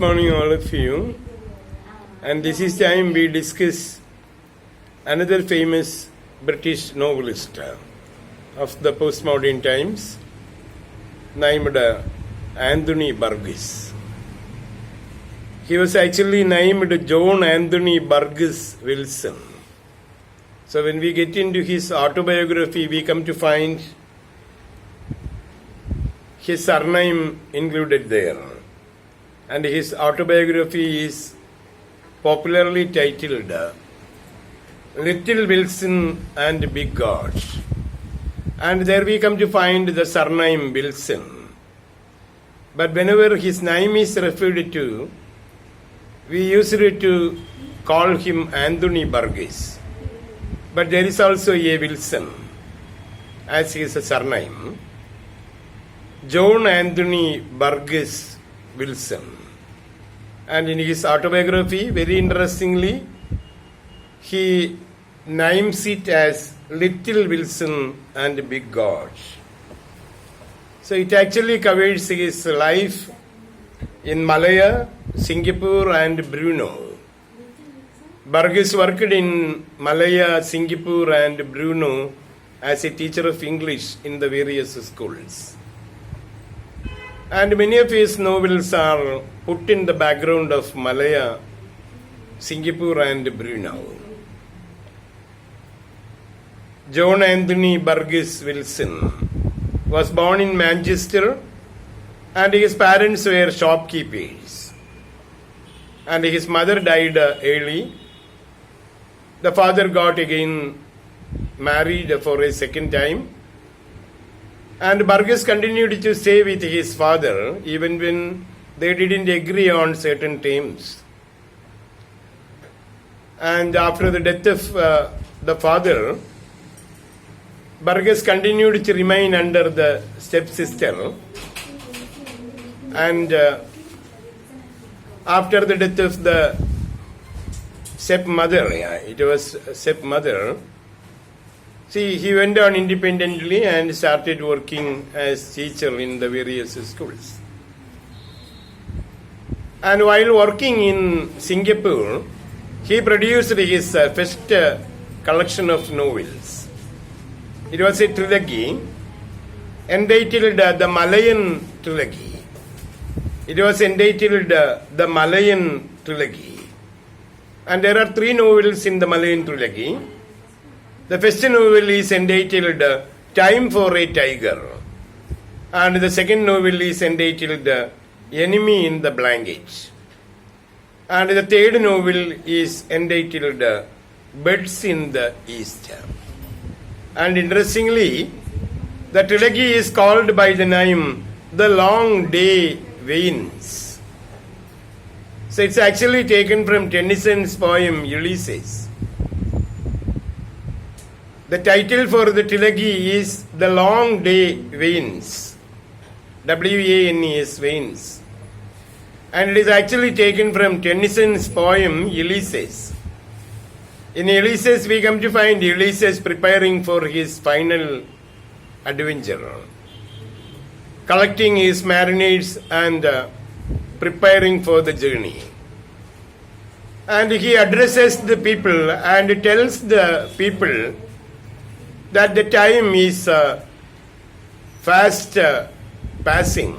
morning, all of you. And this is time we discuss another famous British novelist of the postmodern times, named Anthony Burgess. He was actually named John Anthony Burgess Wilson. So when we get into his autobiography, we come to find his surname included there. And his autobiography is popularly titled Little Wilson and Big God. And there we come to find the surname Wilson. But whenever his name is referred to, we use it to call him Anthony Burgess. But there is also a Wilson as his surname. John Anthony Burgess Wilson. And in his autobiography, very interestingly, he names it as Little Wilson and Big God. So it actually covers his life in Malaya, Singapore and Brunei. Burgess worked in Malaya, Singapore and Brunei as a teacher of English in the various schools. And many of his novels are put in the background of Malaya, Singapore and Brunei. John Anthony Burgess Wilson was born in Manchester, and his parents were shopkeepers. And his mother died early. The father got again married for a second time. And Burgess continued to stay with his father even when they didn't agree on certain terms. And after the death of the father, Burgess continued to remain under the stepsister. And after the death of the stepmother, he went on independently and started working as teacher in the various schools. And while working in Singapore, he produced his first collection of novels. It was a trilogy entitled the Malayan Trilogy. It was entitled the Malayan Trilogy. And there are 3 novels in the Malayan Trilogy. The first novel is entitled Time for a Tiger. And the second novel is entitled Enemy in the Blanket. And the third novel is entitled Birds in the East. And interestingly, the trilogy is called by the name The Long Day Wanes. So it's actually taken from Tennyson's poem Ulysses. The title for the trilogy is The Long Day Wanes. W-A-N-E-S, Wanes. And it is actually taken from Tennyson's poem Ulysses. In Ulysses, we come to find Ulysses preparing for his final adventure, collecting his marinades and preparing for the journey. And he addresses the people and tells the people that the time is fast passing,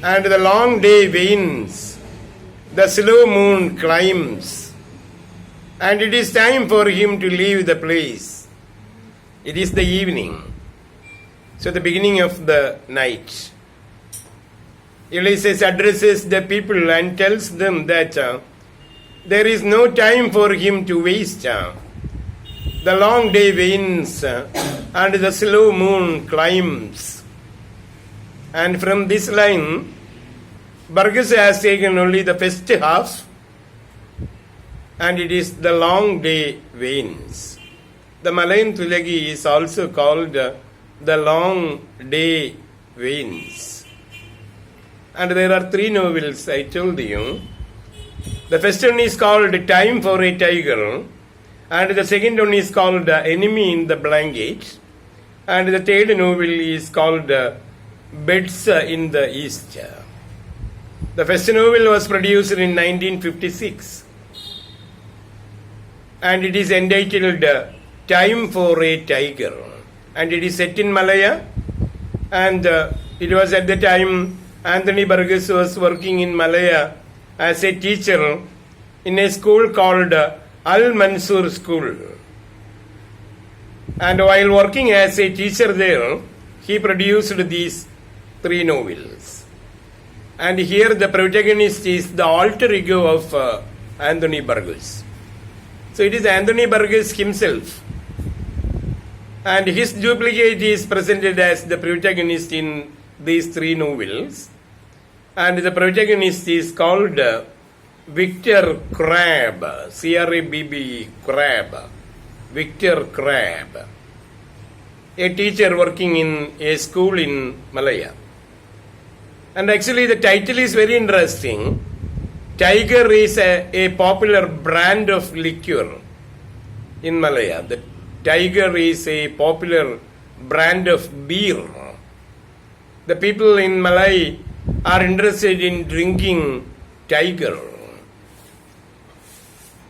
and the long day wanes, the slow moon climbs, and it is time for him to leave the place. It is the evening, so the beginning of the night. Ulysses addresses the people and tells them that there is no time for him to waste. The long day wanes and the slow moon climbs. And from this line, Burgess has taken only the first half, and it is the long day wanes. The Malayan Trilogy is also called the Long Day Wanes. And there are 3 novels, I told you. The first one is called Time for a Tiger. And the second one is called Enemy in the Blanket. And the third novel is called Birds in the East. The first novel was produced in 1956 and it is entitled Time for a Tiger, and it is set in Malaya, and it was at the time Anthony Burgess was working in Malaya as a teacher in a school called Al Mansur School. And while working as a teacher there, he produced these 3 novels. And here the protagonist is the alter ego of Anthony Burgess. So it is Anthony Burgess himself. And his duplicate is presented as the protagonist in these 3 novels. And the protagonist is called Victor Crabbe, C-R-A-B-B-E, Crabbe. Victor Crabbe, a teacher working in a school in Malaya. And actually the title is very interesting. Tiger is a popular brand of liquor in Malaya. The Tiger is a popular brand of beer. The people in Malay are interested in drinking Tiger.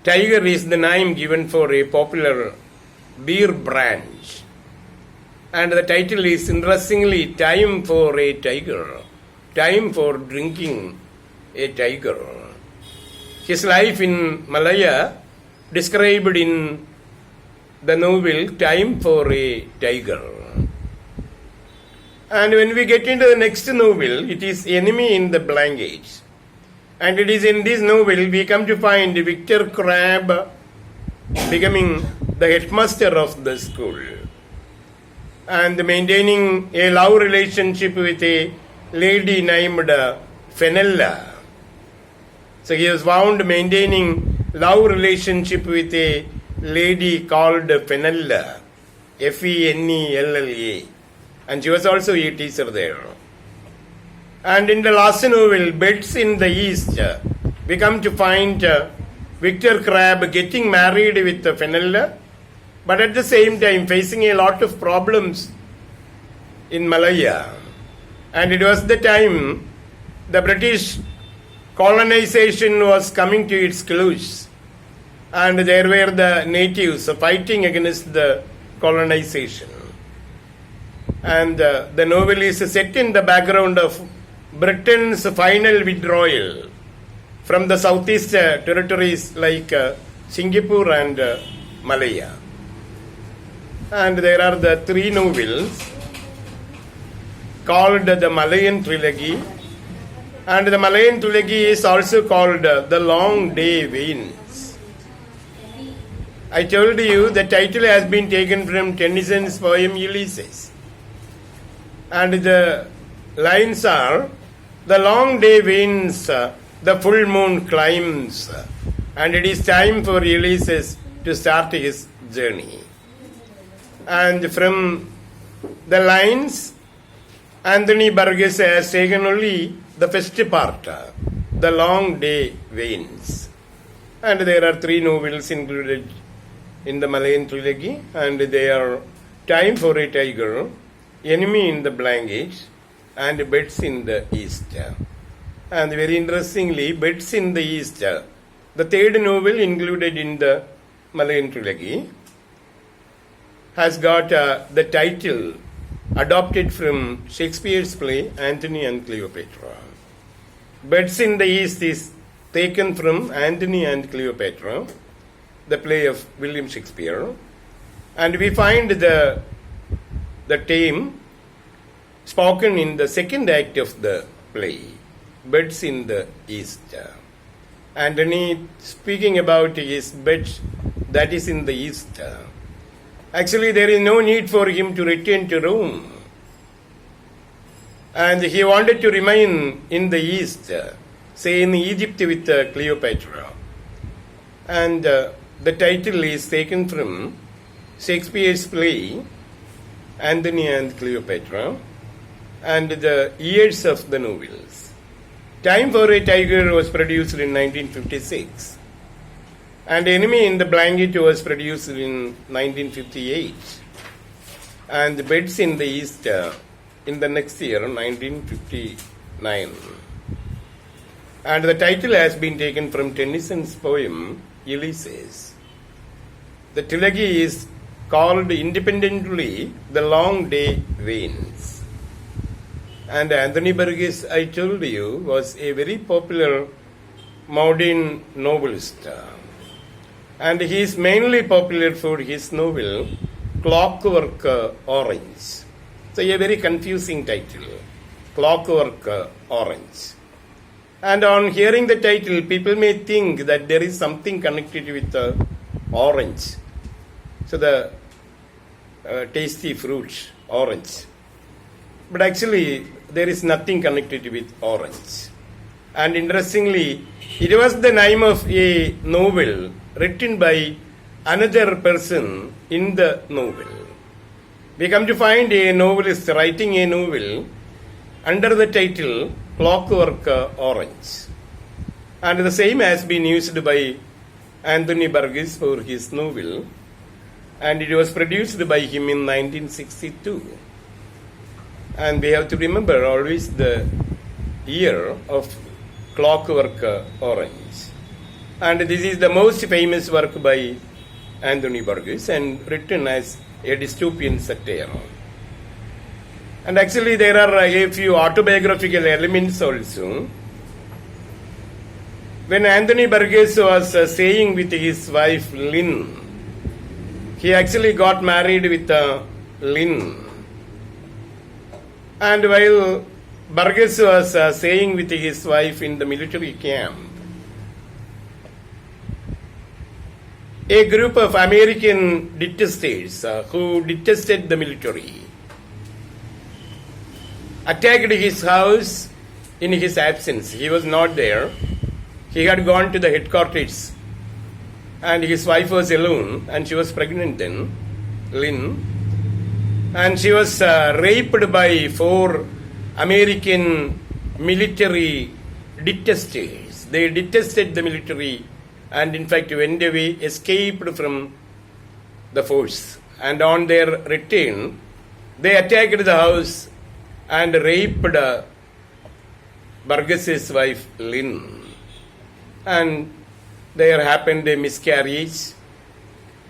Tiger is the name given for a popular beer brand. And the title is interestingly Time for a Tiger. Time for drinking a tiger. His life in Malaya described in the novel Time for a Tiger. And when we get into the next novel, it is Enemy in the Blanket. And it is in this novel we come to find Victor Crabbe becoming the headmaster of the school and maintaining a love relationship with a lady named Fenella. So he was found maintaining love relationship with a lady called Fenella, Fenella, and she was also a teacher there. And in the last novel, Beds in the East, we come to find Victor Crabbe getting married with Fenella, but at the same time facing a lot of problems in Malaya. And it was the time the British colonization was coming to its close, and there were the natives fighting against the colonization. And the novel is set in the background of Britain's final withdrawal from the southeast territories like Singapore and Malaya. And there are the 3 novels called the Malayan Trilogy, and the Malayan Trilogy is also called the Long Day Wanes. I told you the title has been taken from Tennyson's poem Ulysses, and the lines are: the long day wanes, the full moon climbs, and it is time for Ulysses to start his journey. And from the lines, Anthony Burgess has taken only the first part, the long day wanes. And there are 3 novels included in the Malayan Trilogy, and they are Time for a Tiger, Enemy in the Blanket, and Beds in the East. And very interestingly, Beds in the East, the 3rd novel included in the Malayan Trilogy, has got the title adopted from Shakespeare's play Antony and Cleopatra. Beds in the East is taken from Antony and Cleopatra, the play of William Shakespeare, and we find the theme spoken in the 2nd act of the play, Beds in the East. Antony speaking about his bed that is in the East. Actually, there is no need for him to return to Rome, and he wanted to remain in the East, say in Egypt with Cleopatra. And the title is taken from Shakespeare's play Antony and Cleopatra, and the years of the novels. Time for a Tiger was produced in 1956, and Enemy in the Blanket was produced in 1958, and Beds in the East in the next year, 1959. And the title has been taken from Tennyson's poem Ulysses. The trilogy is called independently The Long Day Wanes. And Anthony Burgess, I told you, was a very popular modern novelist. And he is mainly popular for his novel Clockwork Orange. So a very confusing title, Clockwork Orange. And on hearing the title, people may think that there is something connected with orange. So the tasty fruit, orange. But actually, there is nothing connected with orange. And interestingly, it was the name of a novel written by another person in the novel. We come to find a novelist writing a novel under the title Clockwork Orange. And the same has been used by Anthony Burgess for his novel, and it was produced by him in 1962. And we have to remember always the year of Clockwork Orange. And this is the most famous work by Anthony Burgess and written as a dystopian satire. And actually there are a few autobiographical elements also. When Anthony Burgess was staying with his wife Lynn, he actually got married with Lynn. And while Burgess was staying with his wife in the military camp, a group of American detesters who detested the military attacked his house in his absence. He was not there. He had gone to the headquarters and his wife was alone and she was pregnant then, Lynn. And she was raped by 4 American military detesters. They detested the military and in fact went away, escaped from the force. And on their return, they attacked the house and raped Burgess's wife Lynn. And there happened a miscarriage,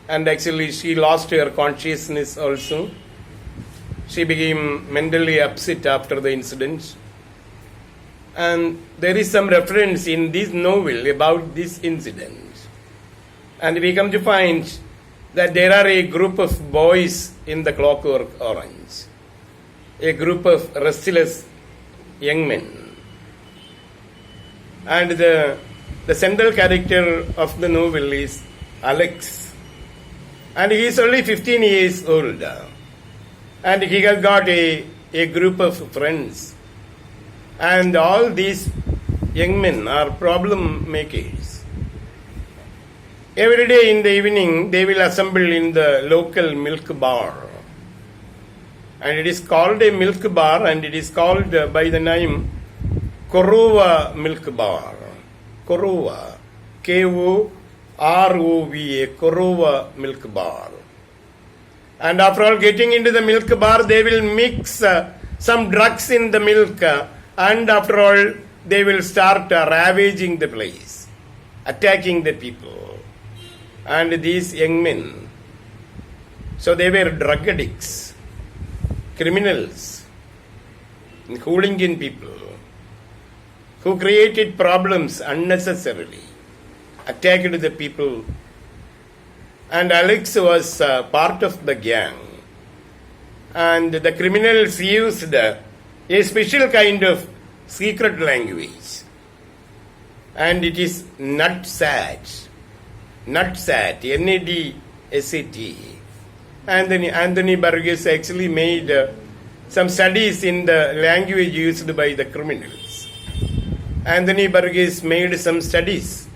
and actually she lost her consciousness also. She became mentally upset after the incident. And there is some reference in this novel about this incident. And we come to find that there are a group of boys in the Clockwork Orange, a group of restless young men. And the central character of the novel is Alex. And he is only 15 years old. And he has got a group of friends. And all these young men are problem makers. Every day in the evening, they will assemble in the local milk bar. And it is called a milk bar, and it is called by the name Korova Milk Bar. Korova. K-O-R-O-V-A. Korova Milk Bar. And after all, getting into the milk bar, they will mix some drugs in the milk. And after all, they will start ravaging the place, attacking the people. And these young men, so they were drug addicts, criminals, hooligan people, who created problems unnecessarily, attacked the people. And Alex was part of the gang. And the criminals used a special kind of secret language. And it is nutset. Nutset, N-A-D-S-A-T. Anthony Burgess actually made some studies in the language used by the criminals. Anthony Burgess made some studies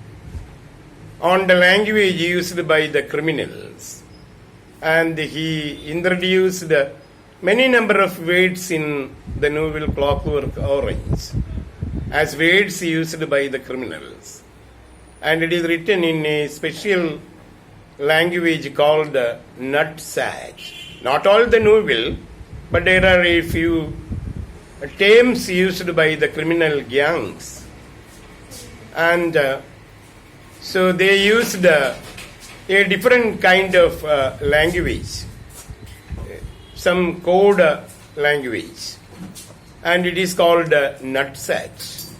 on the language used by the criminals. And he introduced many number of words in the novel Clockwork Orange as words used by the criminals. And it is written in a special language called nutset. Not all the novel, but there are a few terms used by the criminal gangs And so they used a different kind of language, some code language, and it is called nutset.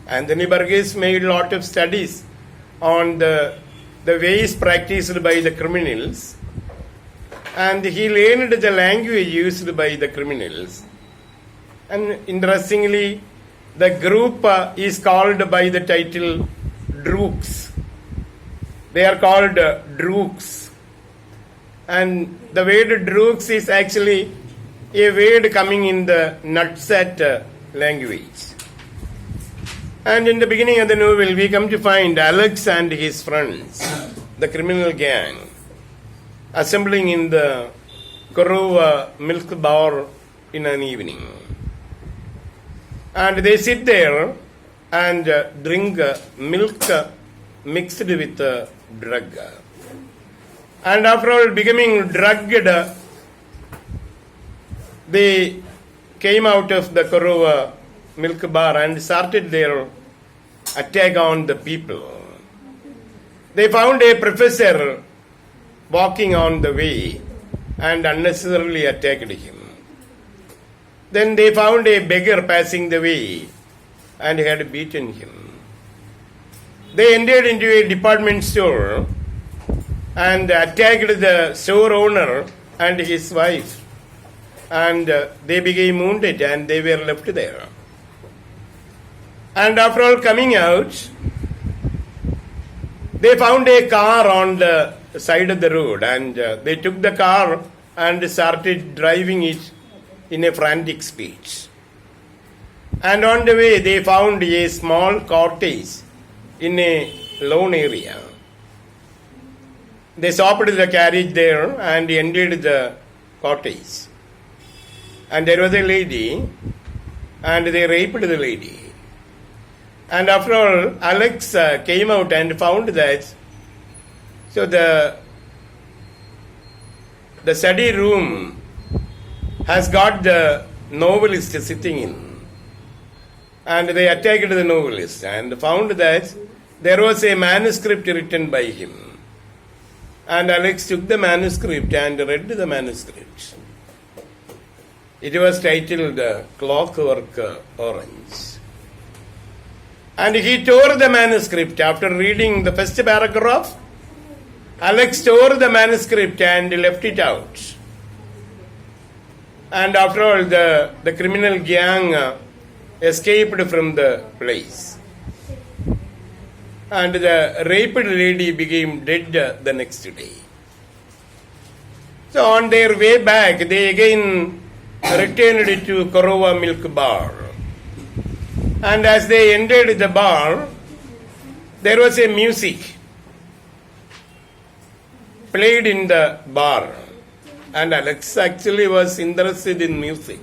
Anthony Burgess made a lot of studies on the ways practiced by the criminals, and he learned the language used by the criminals. And interestingly, the group is called by the title droogs. They are called droogs. And the word droogs is actually a word coming in the nutset language. And in the beginning of the novel, we come to find Alex and his friends, the criminal gang, assembling in the Korova milk bar in an evening. And they sit there and drink milk mixed with drug. And after all becoming drugged, they came out of the Korova milk bar and started their attack on the people. They found a professor walking on the way and unnecessarily attacked him. Then they found a beggar passing the way and had beaten him. They entered into a department store and attacked the store owner and his wife, and they became wounded and they were left there. And after all coming out, they found a car on the side of the road, and they took the car and started driving it in a frantic speed. And on the way they found a small cottage in a lone area. They stopped the carriage there and entered the cottage. And there was a lady, and they raped the lady. And after all, Alex came out and found that, so the study room has got the novelist sitting in. And they attacked the novelist and found that there was a manuscript written by him. And Alex took the manuscript and read the manuscript. It was titled Clockwork Orange. And he tore the manuscript. After reading the first paragraph, Alex tore the manuscript and left it out. And after all, the criminal gang escaped from the place. And the raped lady became dead the next day. So on their way back, they again returned to Korova milk bar. And as they entered the bar, there was a music played in the bar. And Alex actually was interested in music.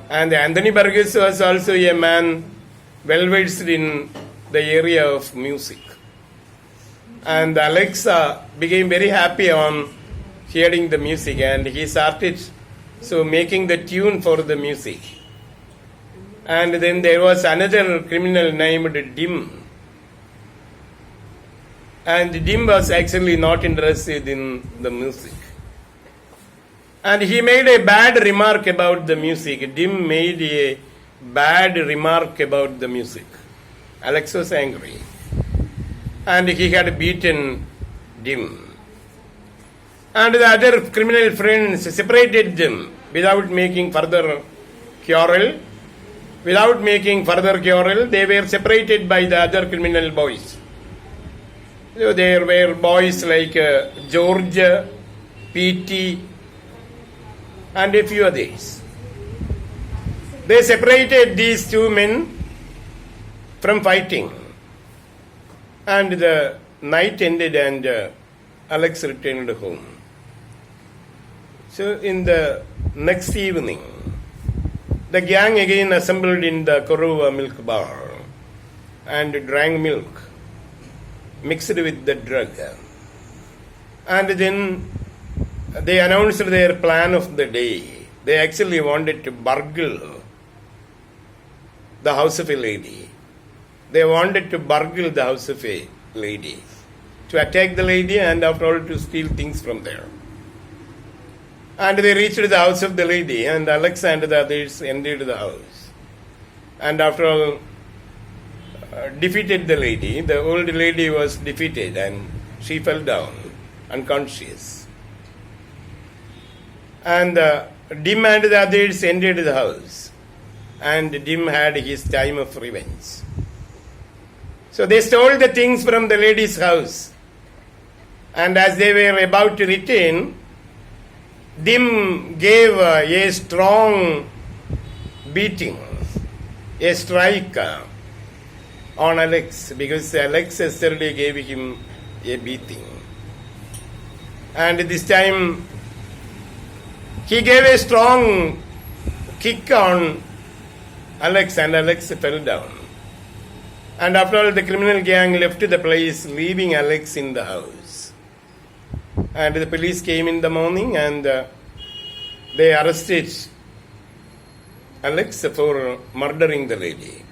And Anthony Burgess was also a man well versed in the area of music. And Alex became very happy on hearing the music, and he started making the tune for the music. And then there was another criminal named Dim. And Dim was actually not interested in the music. And he made a bad remark about the music. Dim made a bad remark about the music. Alex was angry. And he had beaten Dim. And the other criminal friends separated them without making further quarrel. Without making further quarrel, they were separated by the other criminal boys. So there were boys like George, P.T., and a few others. They separated these two men from fighting. And the night ended and Alex returned home. So in the next evening, the gang again assembled in the Korova milk bar and drank milk mixed with the drug. And then they announced their plan of the day. They actually wanted to burgle the house of a lady. they wanted to burgle the house of a lady, to attack the lady and after all to steal things from there. And they reached the house of the lady, and Alex and the others entered the house. And after all, defeated the lady. The old lady was defeated and she fell down unconscious. And Dim and the others entered the house, and Dim had his time of revenge. So they stole the things from the lady's house, and as they were about to return, Dim gave a strong beating, a strike on Alex, because Alex yesterday gave him a beating. And this time he gave a strong kick on Alex, and Alex fell down. And after all, the criminal gang left the place, leaving Alex in the house. And the police came in the morning and they arrested Alex for murdering the lady.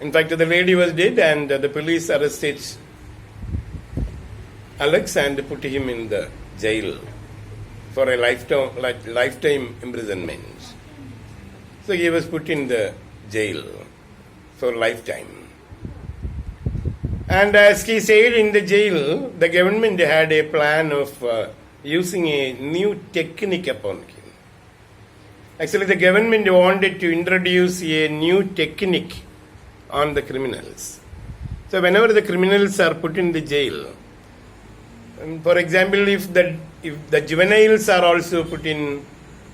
In fact, the lady was dead, and the police arrested Alex and put him in the jail for a lifetime imprisonment. So he was put in the jail for lifetime. And as he stayed in the jail, the government had a plan of using a new technique upon him. Actually, the government wanted to introduce a new technique on the criminals. So whenever the criminals are put in the jail, for example, if the juveniles are also put in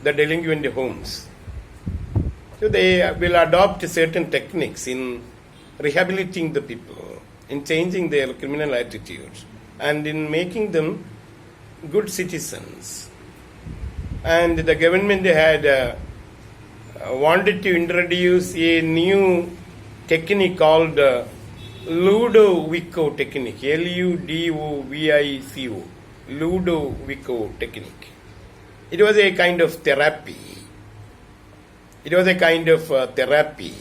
the delinquent homes, so they will adopt certain techniques in rehabilitating the people, in changing their criminal attitudes, and in making them good citizens. And the government had wanted to introduce a new technique called Ludovico technique, Ludovico, Ludovico technique. It was a kind of therapy. It was a kind of therapy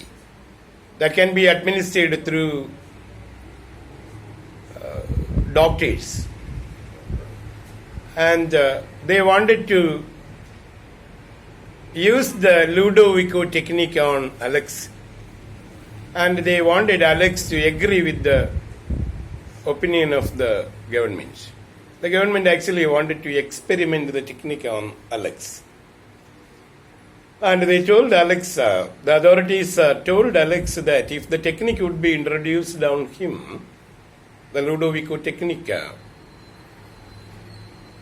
that can be administered through doctors. And they wanted to use the Ludovico technique on Alex. And they wanted Alex to agree with the opinion of the government. The government actually wanted to experiment the technique on Alex. And they told Alex, the authorities told Alex that if the technique would be introduced on him, the Ludovico technique,